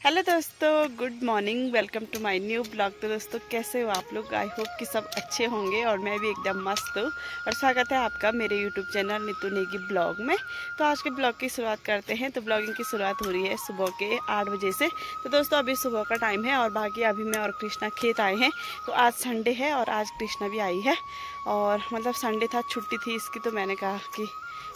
Hello दोस्तों, good morning. Welcome to my new blog. तो दोस्तों कैसे हो आप लोग? आई होप कि सब अच्छे होंगे और मैं भी एकदम मस्त हूँ। और स्वागत है आपका मेरे YouTube channel Neetu Negi blog में। तो आज के ब्लॉग की शुरुआत करते हैं। तो ब्लॉगिंग की शुरुआत हो रही है सुबह के 8 बजे से। तो दोस्तों अभी सुबह का टाइम है और बाकी अभी मैं और कृष्णा खेत आए हैं। तो आज संडे है और आज कृष्णा भी आई है। और मतलब संडे था, छुट्टी थी इसकी, तो मैंने कहा कि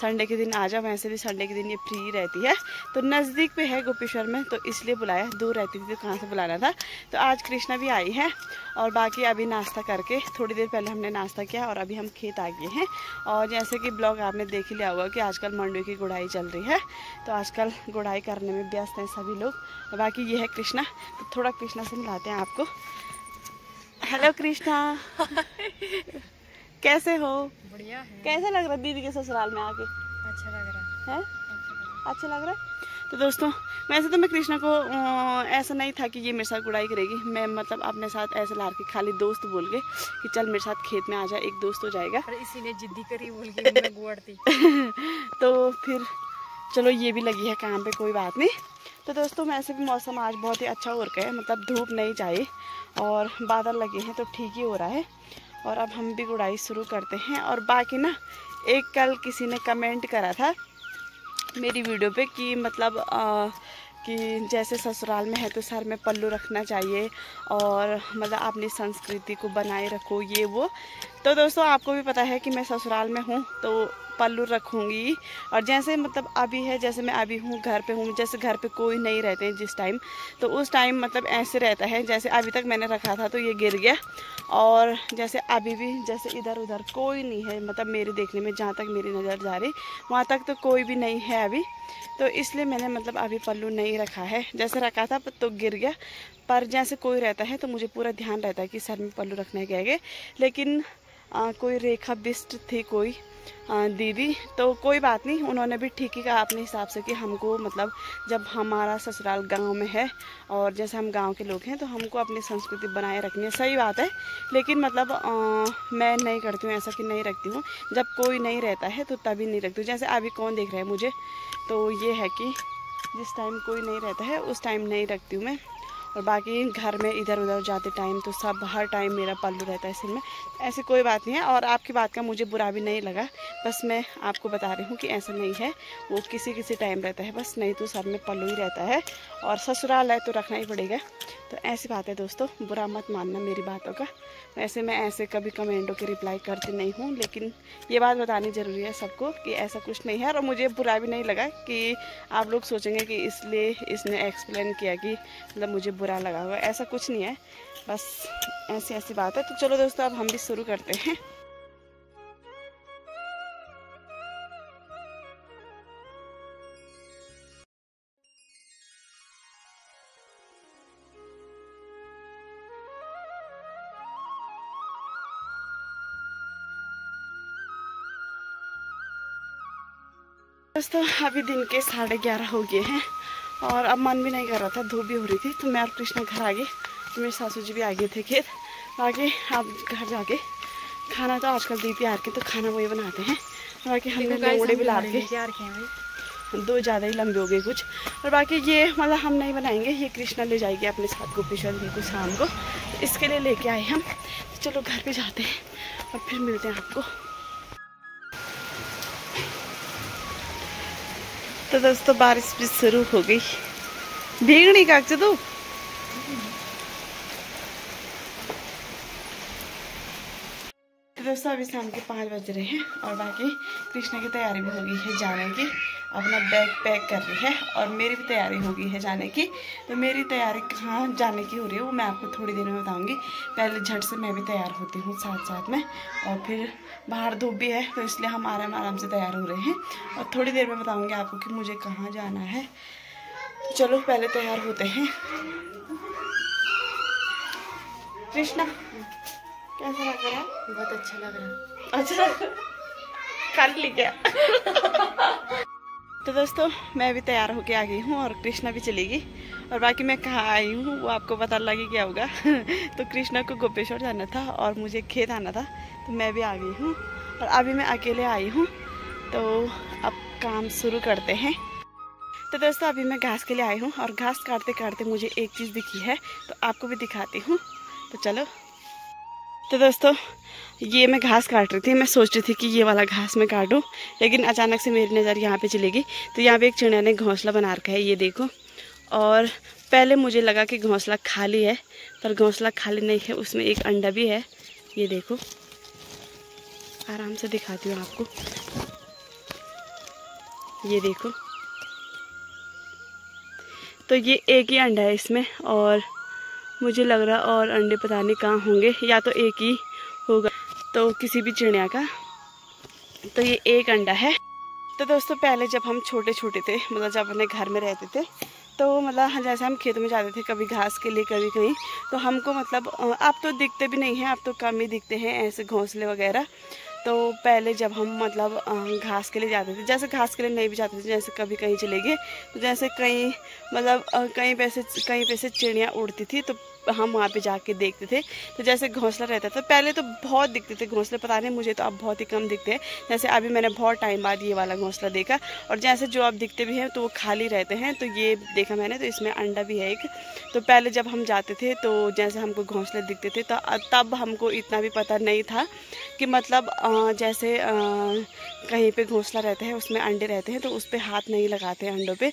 संडे के दिन आ जाओ। वैसे भी संडे के दिन ये फ्री रहती है। तो नज़दीक पे है गोपेश्वर में, तो इसलिए बुलाया। दूर रहती थी तो कहाँ से बुलाना था। तो आज कृष्णा भी आई है और बाकी अभी नाश्ता करके थोड़ी देर पहले हमने नाश्ता किया और अभी हम खेत आ गए हैं। और जैसे कि ब्लॉग आपने देख ही लिया होगा कि आजकल मंडुए की गुड़ाई चल रही है। तो आजकल गुड़ाई करने में व्यस्त हैं सभी लोग। बाकी ये है कृष्णा। तो थोड़ा कृष्णा से मिलाते हैं आपको। हेलो कृष्णा, कैसे हो? बढ़िया है। कैसा लग रहा है दीदी के ससुराल में आके? अच्छा लग रहा है? अच्छा लग रहा है। तो दोस्तों वैसे तो मैं कृष्णा को ऐसा नहीं था कि ये मेरे साथ गुड़ाई करेगी। मैं मतलब अपने साथ ऐसे ला के खाली दोस्त बोल के कि चल मेरे साथ खेत में आ जा, एक दोस्त हो जाएगा। है। इसी ने जिद्दी करी बोल के मैं गुड़ती। तो फिर चलो ये भी लगी है काम पे, कोई बात नहीं। तो दोस्तों वैसे भी मौसम आज बहुत ही अच्छा हो रखा है, मतलब धूप नहीं चाहिए और बादल लगे हैं तो ठीक ही हो रहा है। और अब हम भी गुड़ाई शुरू करते हैं। और बाकी ना, एक कल किसी ने कमेंट करा था मेरी वीडियो पे कि मतलब कि जैसे ससुराल में है तो सर में पल्लू रखना चाहिए और मतलब अपनी संस्कृति को बनाए रखो, ये वो। तो दोस्तों आपको भी पता है कि मैं ससुराल में हूँ तो पल्लू रखूँगी। और जैसे मतलब अभी है, जैसे मैं अभी हूँ घर पे हूँ, जैसे घर पे कोई नहीं रहते हैं जिस टाइम, तो उस टाइम मतलब ऐसे रहता है। जैसे अभी तक मैंने रखा था तो ये गिर गया। और जैसे अभी भी जैसे इधर उधर कोई नहीं है, मतलब मेरे देखने में जहाँ तक मेरी नज़र जा रही वहाँ तक तो कोई भी नहीं है अभी। तो इसलिए मैंने मतलब अभी पल्लू नहीं रखा है। जैसे रखा था तो गिर गया, पर जैसे कोई रहता है तो मुझे पूरा ध्यान रहता है कि सर में पल्लू रखने गए। लेकिन कोई रेखा बिस्ट थी कोई दीदी, तो कोई बात नहीं, उन्होंने भी ठीक ही कहा अपने हिसाब से कि हमको मतलब जब हमारा ससुराल गांव में है और जैसे हम गांव के लोग हैं तो हमको अपनी संस्कृति बनाए रखनी है। सही बात है, लेकिन मतलब मैं नहीं करती हूँ ऐसा कि नहीं रखती हूँ। जब कोई नहीं रहता है तो तभी नहीं रखती हूँ। जैसे अभी कौन देख रहा है मुझे, तो ये है कि जिस टाइम कोई नहीं रहता है उस टाइम नहीं रखती हूँ मैं। और बाकी घर में इधर उधर जाते टाइम तो सब हर टाइम मेरा पल्लू रहता है सिर में। ऐसी कोई बात नहीं है और आपकी बात का मुझे बुरा भी नहीं लगा। बस मैं आपको बता रही हूँ कि ऐसा नहीं है, वो किसी किसी टाइम रहता है बस, नहीं तो सर में पल्लू ही रहता है। और ससुराल है तो रखना ही पड़ेगा। तो ऐसी बात है दोस्तों, बुरा मत मानना मेरी बातों का। वैसे मैं ऐसे कभी कमेंटों की रिप्लाई करती नहीं हूँ, लेकिन ये बात बतानी ज़रूरी है सबको कि ऐसा कुछ नहीं है। और मुझे बुरा भी नहीं लगा कि आप लोग सोचेंगे कि इसलिए इसने एक्सप्लेन किया कि मतलब मुझे बुरा लगा होगा, ऐसा कुछ नहीं है। बस ऐसी ऐसी बात है। तो चलो दोस्तों अब हम भी शुरू करते हैं। दोस्तों अभी दिन के 11:30 हो गए हैं और अब मन भी नहीं कर रहा था, धूप भी हो रही थी। तो मैं और कृष्णा घर आ गए, तो मेरे सासू जी भी आ गए थे खेत। बाकी आप घर जाके खाना तो आजकल दीदी आ के तो खाना वही बनाते हैं। बाकी हमने लोड़े भी ला के, दो ज़्यादा ही लंबे हो गए कुछ। और बाकी ये मतलब हम नहीं बनाएंगे, ये कृष्णा ले जाएगी अपने साथ गोपेश्वर जी को शाम को, तो इसके लिए लेके आए हम। तो चलो घर पे जाते हैं और फिर मिलते हैं आपको। तो दोस्तों बारिश भी शुरू हो गई। भीगनी कागज तू। तो दोस्तों अभी शाम के 5 बज रहे हैं और बाकी कृष्णा की तैयारी भी हो गई है जाने की, अपना बैग पैक कर रही है। और मेरी भी तैयारी हो गई है जाने की। तो मेरी तैयारी कहाँ जाने की हो रही है वो मैं आपको थोड़ी देर में बताऊंगी। पहले झट से मैं भी तैयार होती हूँ साथ साथ में, और फिर बाहर धूप भी है तो इसलिए हम आराम आराम से तैयार हो रहे हैं। और थोड़ी देर में बताऊँगी आपको कि मुझे कहाँ जाना है। तो चलो पहले तैयार होते हैं। कृष्णा कैसा लग रहा है? बहुत अच्छा लग रहा। अच्छा कर ली क्या? तो दोस्तों मैं भी तैयार होके आ गई हूँ और कृष्णा भी चलेगी। और बाकी मैं कहाँ आई हूँ वो आपको पता लगे क्या होगा। तो कृष्णा को गोपेश्वर जाना था और मुझे खेत आना था, तो मैं भी आ गई हूँ। और अभी मैं अकेले आई हूँ, तो अब काम शुरू करते हैं। तो दोस्तों अभी मैं घास के लिए आई हूँ और घास काटते काटते मुझे एक चीज़ दिखी है, तो आपको भी दिखाती हूँ। तो चलो। तो दोस्तों ये मैं घास काट रही थी, मैं सोच रही थी कि ये वाला घास मैं काटूं, लेकिन अचानक से मेरी नज़र यहाँ पे चली गई। तो यहाँ पे एक चिड़िया ने घोंसला बना रखा है, ये देखो। और पहले मुझे लगा कि घोंसला खाली है, पर घोंसला खाली नहीं है, उसमें एक अंडा भी है। ये देखो, आराम से दिखाती हूँ आपको। ये देखो, तो ये एक ही अंडा है इसमें, और मुझे लग रहा और अंडे पता नहीं कहाँ होंगे, या तो एक ही होगा तो किसी भी चिड़िया का। तो ये एक अंडा है। तो दोस्तों पहले जब हम छोटे छोटे थे, मतलब जब अपने घर में रहते थे, तो मतलब जैसे हम खेतों में जाते थे कभी घास के लिए कभी कहीं, तो हमको मतलब अब तो दिखते भी नहीं हैं, अब तो कम ही दिखते हैं ऐसे घोंसले वगैरह। तो पहले जब हम मतलब घास के लिए जाते थे, जैसे घास के लिए नहीं भी जाते थे, जैसे कभी कहीं चले गए, तो जैसे कहीं मतलब कहीं पे से चिड़िया उड़ती थी, तो हम वहाँ पे जाके देखते थे। तो जैसे घोंसला रहता था, पहले तो बहुत दिखते थे घोंसले, पता नहीं मुझे तो अब बहुत ही कम दिखते हैं। जैसे अभी मैंने बहुत टाइम बाद ये वाला घोंसला देखा, और जैसे जो अब दिखते भी हैं तो वो खाली रहते हैं। तो ये देखा मैंने, तो इसमें अंडा भी है एक। तो पहले जब हम जाते थे तो जैसे हमको घोंसले दिखते थे, तो तब हमको इतना भी पता नहीं था कि मतलब जैसे कहीं पे घोंसला रहता है, उसमें अंडे रहते हैं, तो उस पर हाथ नहीं लगाते अंडों पे।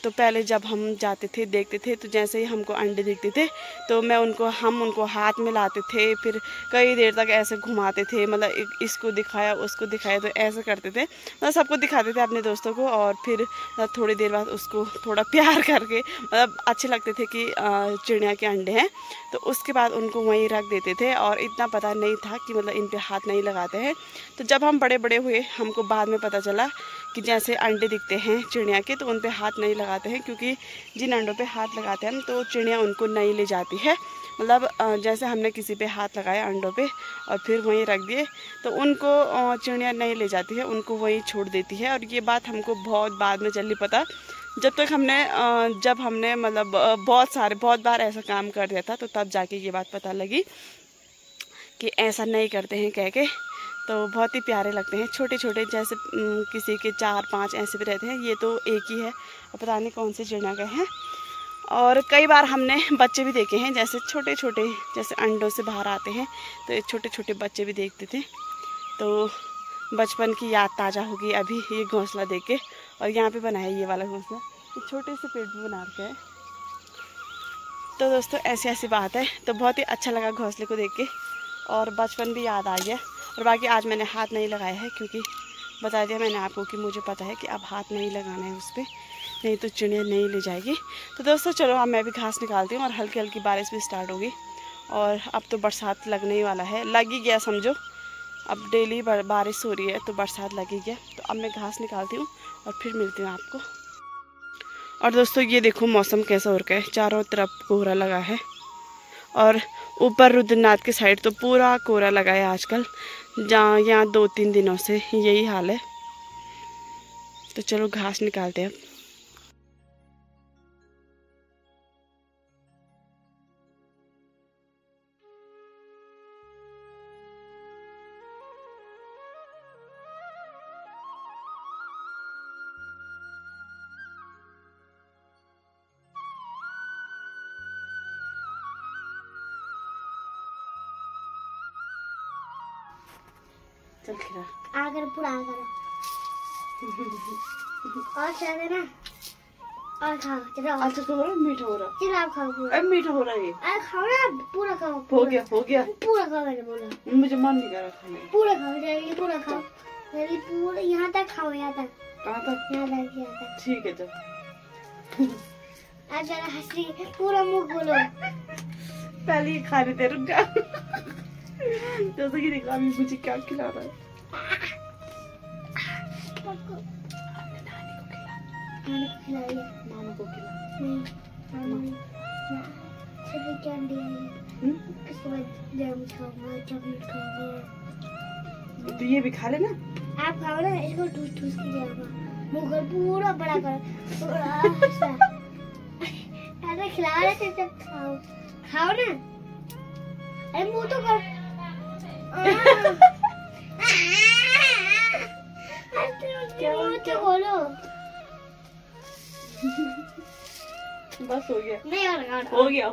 तो पहले जब हम जाते थे देखते थे, तो जैसे ही हमको अंडे दिखते थे तो हम उनको हाथ में लाते थे, फिर कई देर तक ऐसे घुमाते थे, मतलब इसको दिखाया उसको दिखाया, तो ऐसे करते थे, मतलब सबको दिखाते थे अपने दोस्तों को। और फिर थोड़ी देर बाद उसको थोड़ा प्यार करके, मतलब अच्छे लगते थे कि चिड़िया के अंडे हैं, तो उसके बाद उनको वहीं रख देते थे। और इतना पता नहीं था कि मतलब इन पे हाथ नहीं लगाते हैं। तो जब हम बड़े बड़े हुए, हमको बाद में पता चला कि जैसे अंडे दिखते हैं चिड़िया के, तो उन पे हाथ नहीं लगाते हैं, क्योंकि जिन अंडों पे हाथ लगाते हैं हम, तो चिड़िया उनको नहीं ले जाती है। मतलब जैसे हमने किसी पे हाथ लगाया अंडों पे और फिर वहीं रख दिए, तो उनको चिड़िया नहीं ले जाती है, उनको वहीं छोड़ देती है। और ये बात हमको बहुत बाद में चली पता, जब हमने मतलब बहुत बार ऐसा काम कर दिया था, तो तब जाके ये बात पता लगी कि ऐसा नहीं करते हैं कह के। तो बहुत ही प्यारे लगते हैं छोटे छोटे, जैसे किसी के 4-5 ऐसे भी रहते हैं, ये तो एक ही है, पता नहीं कौन से चिड़िया के हैं। और कई बार हमने बच्चे भी देखे हैं, जैसे छोटे छोटे, जैसे अंडों से बाहर आते हैं, तो छोटे छोटे बच्चे भी देखते थे। तो बचपन की याद ताज़ा होगी अभी ये घोंसला देख के। और यहाँ पे बना है ये वाला घोंसला, ये छोटे से पेड़ भी बना रखा है। तो दोस्तों ऐसी बात है। तो बहुत ही अच्छा लगा घोंसले को देख के, और बचपन भी याद आ गया। और बाकी आज मैंने हाथ नहीं लगाया है, क्योंकि बता दिया मैंने आपको कि मुझे पता है कि अब हाथ नहीं लगाना है उस पर, नहीं तो चिड़िया नहीं ले जाएगी। तो दोस्तों चलो, अब मैं भी घास निकालती हूँ, और हल्की हल्की बारिश भी स्टार्ट होगी, और अब तो बरसात लगने ही वाला है, लग ही गया समझो। अब डेली बारिश हो रही है, तो बरसात लग ही गया। तो अब मैं घास निकालती हूँ और फिर मिलती हूँ आपको। और दोस्तों ये देखो मौसम कैसा हो रखा है, चारों तरफ कोहरा लगा है, और ऊपर रुद्रनाथ के साइड तो पूरा कोहरा लगा है आजकल, जहाँ यहाँ 2-3 दिनों से यही हाल है। तो चलो घास निकालते हैं अब। चल खिला आकर पूरा करो और क्या देना और खाओ। चलो अच्छा तो हो रहा मीठा हो रहा, चलो आप खाओ पूरा। अब मीठा हो रहा है ये। अरे खाओ ना, पूरा खाओ। हो गया पूरा खाओ, मैंने बोला मुझे मन नहीं कर रहा खाने। पूरा खाओ, जल्दी पूरा खाओ, जल्दी पूरा यहाँ तक खाओ, यहाँ तक। कहाँ तक? यहाँ तक, यहाँ तक। ठीक है, चल आज जरा हंसी पूरा मुंह खोलो। पहले ये खाने दे, रुक जा। जैसे कि देखा अभी मुझे क्या खिला रहा है। खिलाइए मामा को खिला। नहीं सभी कैंडी है, इसके बाद जैम खाऊंगा, चॉकलेट खाऊंगा। तो ये भी खा लेना। आप खाओ ना, इसको ठूस ठूस के जाओगा, मुंह कर पूरा बड़ा कर, पूरा ऐसा खिला रहे थे, तब खाओ खाओ ना। अरे मुंह तो कर। मुंह तो खोलो। बस हो गया, नहीं और हो गया।